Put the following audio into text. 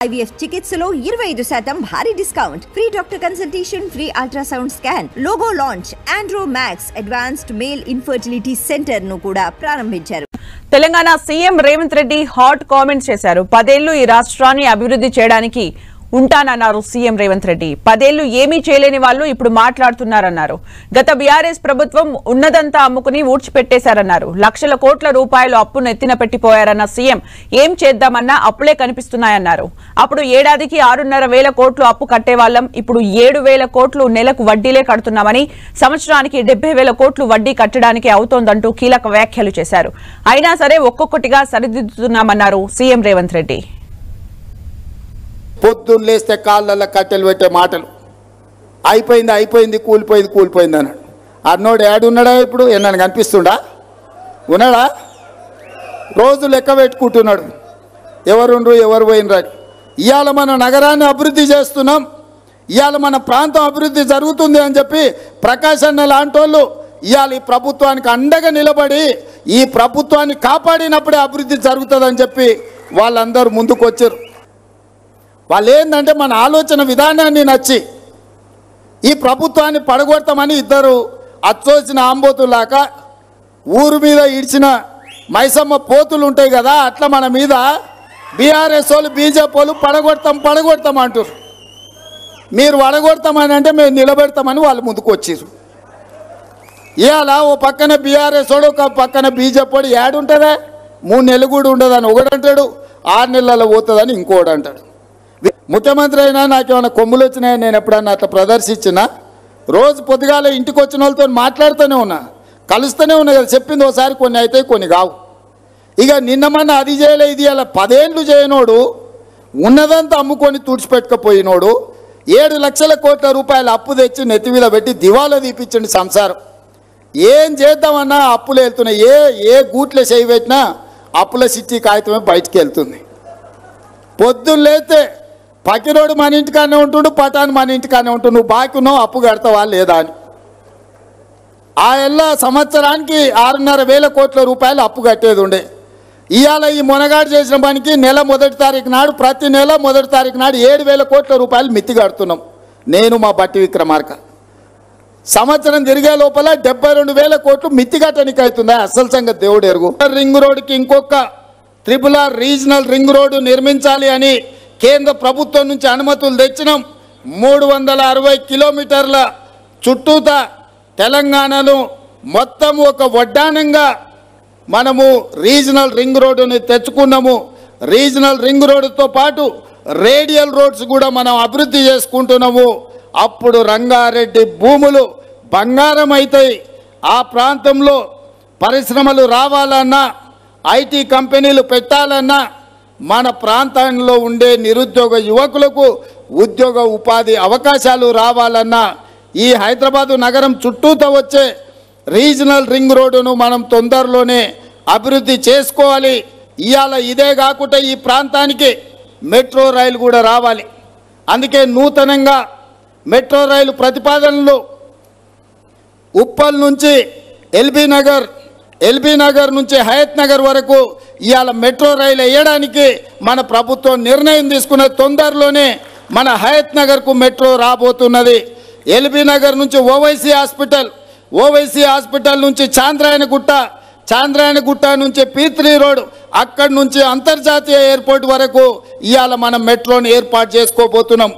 IVF చికిత్సలో 25% భారీ discount, free doctor consultation, free ultrasound scan, logo launch, Andro max advanced male infertility centre ను కూడా ప్రారంభించారు. Telangana CM Revanth Reddy hot comments చేశారు. 10 ఏళ్లు ఈ రాష్ట్రాన్ని అభివృద్ధి చేయడానికి ఉంటానన్నారు సీఎం రేవంత్ రెడ్డి. 10 ఏళ్లు ఏమీ చేయలేని వాళ్ళు ఇప్పుడు మాట్లాడుతున్నారన్నారు. గత బీఆర్ఎస్ ప్రభుత్వం ఉన్నదంతా అమ్ముకుని ఊడ్చిపెట్టేశారన్నారు. లక్షల కోట్ల రూపాయలు అప్పును ఎత్తిన పెట్టిపోయారన్న సీఎం ఏం చేద్దామన్నా అప్పులే కనిపిస్తున్నాయన్నారు. అప్పుడు ఏడాదికి 6,500 కోట్లు అప్పు కట్టేవాళ్లం, ఇప్పుడు 7,000 కోట్లు నెలకు వడ్డీలే కడుతున్నామని, సంవత్సరానికి 70,000 కోట్లు వడ్డీ కట్టడానికి అవుతోందంటూ కీలక వ్యాఖ్యలు చేశారు. అయినా సరే ఒక్కొక్కటిగా సరిదిద్దుతున్నామన్నారు సీఎం రేవంత్ రెడ్డి. పొద్దున్న లేస్తే కాళ్ళల్లో కట్టెలు పెట్టే మాటలు, అయిపోయింది కూలిపోయింది అన్నాడు. అన్నోడు ఏడున్నాడా? ఇప్పుడు నన్ను కనిపిస్తుండా? ఉన్నాడా? రోజు లెక్క పెట్టుకుంటున్నాడు, ఎవరుండ్రు ఎవరు పోయినరాడు. ఇవాళ మన నగరాన్ని అభివృద్ధి చేస్తున్నాం, ఇవాళ మన ప్రాంతం అభివృద్ధి జరుగుతుంది అని చెప్పి ప్రకాష్ అన్న లాంటి వాళ్ళు ఇవాళ ఈ ప్రభుత్వానికి అండగా నిలబడి ఈ ప్రభుత్వాన్ని కాపాడినప్పుడే అభివృద్ధి జరుగుతుందని చెప్పి వాళ్ళందరూ ముందుకు వచ్చారు. వాళ్ళు ఏంటంటే మన ఆలోచన విధానాన్ని నచ్చి ఈ ప్రభుత్వాన్ని పడగొడతామని ఇద్దరు అచ్చోసిన ఆంబోతులాగా ఊరు మీద ఇడిచిన మైసమ్మ పోతులు ఉంటాయి కదా, అట్లా మన మీద బీఆర్ఎస్ వాళ్ళు బీజేపీ వాళ్ళు పడగొడతాం అంటారు. మీరు పడగొడతామని అంటే మేము నిలబెడతామని వాళ్ళు ముందుకు వచ్చారు. ఇవాళ ఓ పక్కన బీఆర్ఎస్ వాడు ఒక పక్కన బీజేపీ వాడు ఏడుంటుందా? 3 నెలలు కూడా ఉండదని ఒకడంటాడు, 6 నెలల్లో పోతుందని ఇంకోటి అంటాడు. ముఖ్యమంత్రి అయినా నాకేమైనా కొమ్ములు వచ్చినాయి, నేను ఎప్పుడన్నా అట్లా ప్రదర్శించినా? రోజు పొద్దుగాల ఇంటికి వచ్చిన వాళ్ళతో మాట్లాడుతూనే ఉన్నా, కలుస్తూనే ఉన్నా కదా. చెప్పింది ఒకసారి కొన్ని అయితే కొన్ని కావు. ఇక నిన్నమన్నా అది చేయలే ఇది అలా 10 ఏళ్ళు చేయనోడు, ఉన్నదంతా అమ్ముకొని తుడిచిపెట్టుకపోయినోడు 7 లక్షల కోట్ల రూపాయల అప్పు తెచ్చి నెత్తి మీద పెట్టి దివాలా తీపించండి సంసారం. ఏం చేద్దామన్నా అప్పులు వెళ్తున్నాయి. ఏ గూట్లో చేయి పెట్టినా అప్పుల సిట్టి కాగితమే బయటికి వెళ్తుంది. పొద్దున్న లేతే పకిరోడు మన ఇంటికానే ఉంటుండు, పటాన్ మన ఇంటికానే ఉంటుండు. నువ్వు బాకీ ఉన్నావు, అప్పు కడతావా లేదా అని. ఆ ఎల్ల సంవత్సరానికి 6,500 కోట్ల రూపాయలు అప్పు కట్టేది ఉండే. ఇవాళ ఈ మొనగాడు చేసిన పనికి నెల 1వ తారీఖు నాడు, ప్రతి నెల 1వ తారీఖు నాడు 7,000 కోట్ల రూపాయలు మిత్తి కడుతున్నాం నేను మా బట్టి విక్రమార్క. సంవత్సరం తిరిగే లోపల 72,000 కోట్లు మిత్తి కట్టడానికి అవుతుందా? అసలు సంగతి దేవుడు ఎరుగు. రింగ్ రోడ్డుకి ఇంకొక RRR రీజనల్ రింగ్ రోడ్డు నిర్మించాలి అని కేంద్ర ప్రభుత్వం నుంచి అనుమతులు తెచ్చినాం. 360 కిలోమీటర్ల చుట్టూతా తెలంగాణను మొత్తం ఒక వడ్డానంగా మనము రీజనల్ రింగ్ రోడ్డుని తెచ్చుకున్నాము. రీజనల్ రింగ్ రోడ్డుతో పాటు రేడియల్ రోడ్స్ కూడా మనం అభివృద్ధి చేసుకుంటున్నాము. అప్పుడు రంగారెడ్డి భూములు బంగారం అవుతాయి. ఆ ప్రాంతంలో పరిశ్రమలు రావాలన్నా, ఐటీ కంపెనీలు పెట్టాలన్నా, మన ప్రాంతంలో ఉండే నిరుద్యోగ యువకులకు ఉద్యోగ ఉపాధి అవకాశాలు రావాలన్నా ఈ హైదరాబాదు నగరం చుట్టూతో వచ్చే రీజనల్ రింగ్ రోడ్డును మనం తొందరలోనే అభివృద్ధి చేసుకోవాలి. ఇవాళ ఇదే కాకుండా ఈ ప్రాంతానికి మెట్రో రైలు కూడా రావాలి. అందుకే నూతనంగా మెట్రో రైలు ప్రతిపాదనలు ఉప్పల్ నుంచి ఎల్బీ నగర్ నుంచి హయత్ నగర్ వరకు ఇవాళ మెట్రో రైలు వేయడానికి మన ప్రభుత్వం నిర్ణయం తీసుకున్న తొందరలోనే మన హయత్ నగర్కు మెట్రో రాబోతున్నది. ఎల్బీ నగర్ నుంచి ఓవైసీ హాస్పిటల్ నుంచి చాంద్రాయణగుట్ట నుంచి P3 రోడ్, అక్కడి నుంచి అంతర్జాతీయ ఎయిర్పోర్ట్ వరకు ఇవాళ మనం మెట్రోని ఏర్పాటు చేసుకోబోతున్నాం.